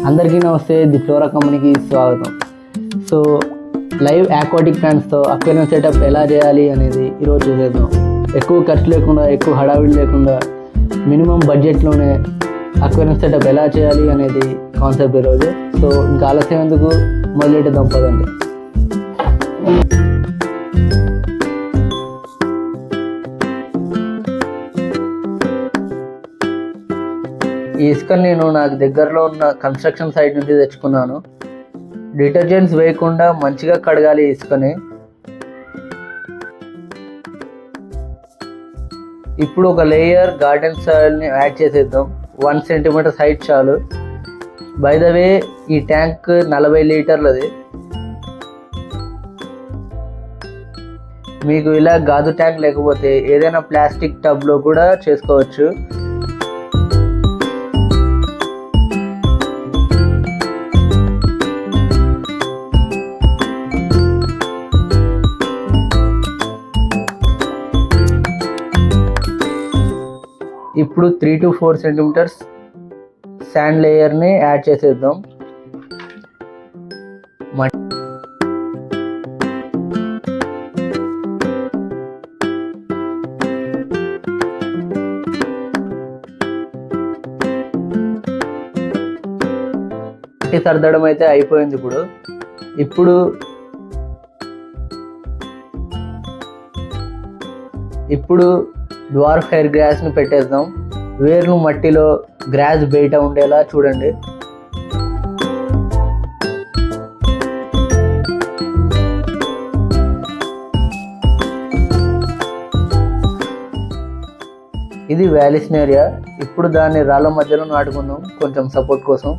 అందరికీ నమస్తే, the Flora కంపెనీకి స్వాగతం. సో లైవ్ ఆక్వాటిక్ ప్లాంట్స్తో అక్వేరియం సెటప్ ఎలా చేయాలి అనేది ఈరోజు చూసేద్దాం. ఎక్కువ ఖర్చు లేకుండా, ఎక్కువ హడావిడి లేకుండా, మినిమం బడ్జెట్లోనే అక్వేరియం సెటప్ ఎలా చేయాలి అనేది కాన్సెప్ట్ ఈరోజు. సో ఇంకా ఆలస్యం ఎందుకు, మొదలెట్టేద్దాం పదండి. ఈ ఇసుకని నేను నాకు దగ్గరలో ఉన్న కన్స్ట్రక్షన్ సైట్ నుంచి తెచ్చుకున్నాను. డిటర్జెంట్స్ వేయకుండా మంచిగా కడగాలి ఈ ఇసుకని. ఇప్పుడు ఒక లేయర్ గార్డెన్ సాయిల్ని యాడ్ చేసేద్దాం. 1 సెంటీమీటర్ హైట్ చాలు. బై ద వే ఈ ట్యాంక్ 40 లీటర్లది. మీకు ఇలా గాజు ట్యాంక్ లేకపోతే ఏదైనా ప్లాస్టిక్ టబ్లో కూడా చేసుకోవచ్చు. ఇప్పుడు 3 to 4 సెంటీమీటర్స్ శాండ్ లేయర్ని యాడ్ చేసేద్దాం. మట్టి సర్దడం అయితే అయిపోయింది. ఇప్పుడు డ్వార్ఫ్ హెయిర్ గ్రాస్ని పెట్టేద్దాం. వేర్లు మట్టిలో, గ్రాస్ బయట ఉండేలా చూడండి. ఇది వాలిస్నేరియా. ఇప్పుడు దాన్ని రాళ్ళ మధ్యలో నాటుకుందాం కొంచెం సపోర్ట్ కోసం.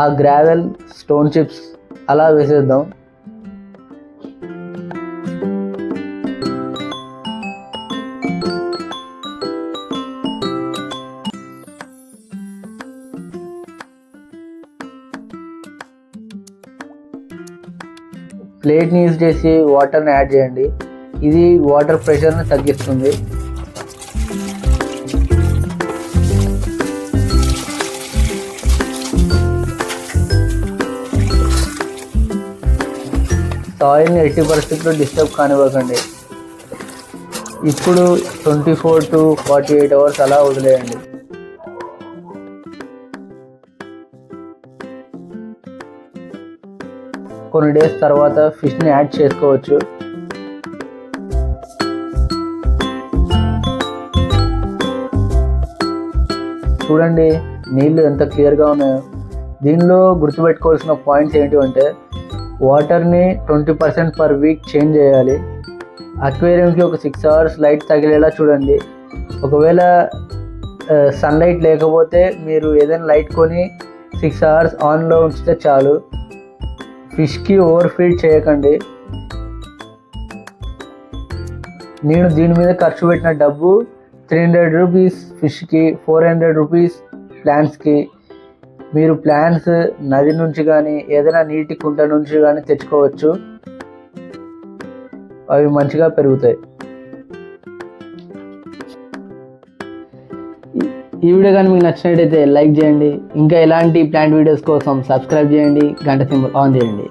ఆ గ్రావెల్, స్టోన్ చిప్స్ అలా వేసేద్దాం. ప్లేట్ని యూజ్ చేసి వాటర్ని యాడ్ చేయండి. ఇది వాటర్ ప్రెషర్ని తగ్గిస్తుంది. సాయిల్ని ఎట్టి పరిస్థితుల్లో డిస్టర్బ్ కానివ్వకండి. ఇప్పుడు 24 to 48 అవర్స్ అలా వదిలేయండి. కొన్ని డేస్ తర్వాత ఫిష్ని యాడ్ చేసుకోవచ్చు. చూడండి నీళ్ళు ఎంత క్లియర్గా ఉన్నాయో. దీనిలో గుర్తుపెట్టుకోవాల్సిన పాయింట్స్ ఏంటి అంటే, వాటర్ని 20% పర్ వీక్ చేంజ్ చేయాలి. అక్వేరియంకి ఒక 6 hours లైట్ తగిలేలా చూడండి. ఒకవేళ సన్లైట్ లేకపోతే మీరు ఏదైనా లైట్ కొని 6 hours ఆన్లో ఉంచితే చాలు. ఫిష్కి ఓవర్ ఫీడ్ చేయకండి. నేను దీని మీద ఖర్చు పెట్టిన డబ్బు 300 రూపీస్ ఫిష్కి, 400 రూపీస్ ప్లాంట్స్కి. మీరు ప్లాంట్స్ నది నుంచి కానీ ఏదైనా నీటి కుంట నుంచి కానీ తెచ్చుకోవచ్చు. అవి మంచిగా పెరుగుతాయి. ఈ వీడియో కానీ మీకు నచ్చినట్టయితే లైక్ చేయండి. ఇంకా ఇలాంటి ప్లాంట్ వీడియోస్ కోసం సబ్స్క్రైబ్ చేయండి, గంట సింబల్ ఆన్ చేయండి.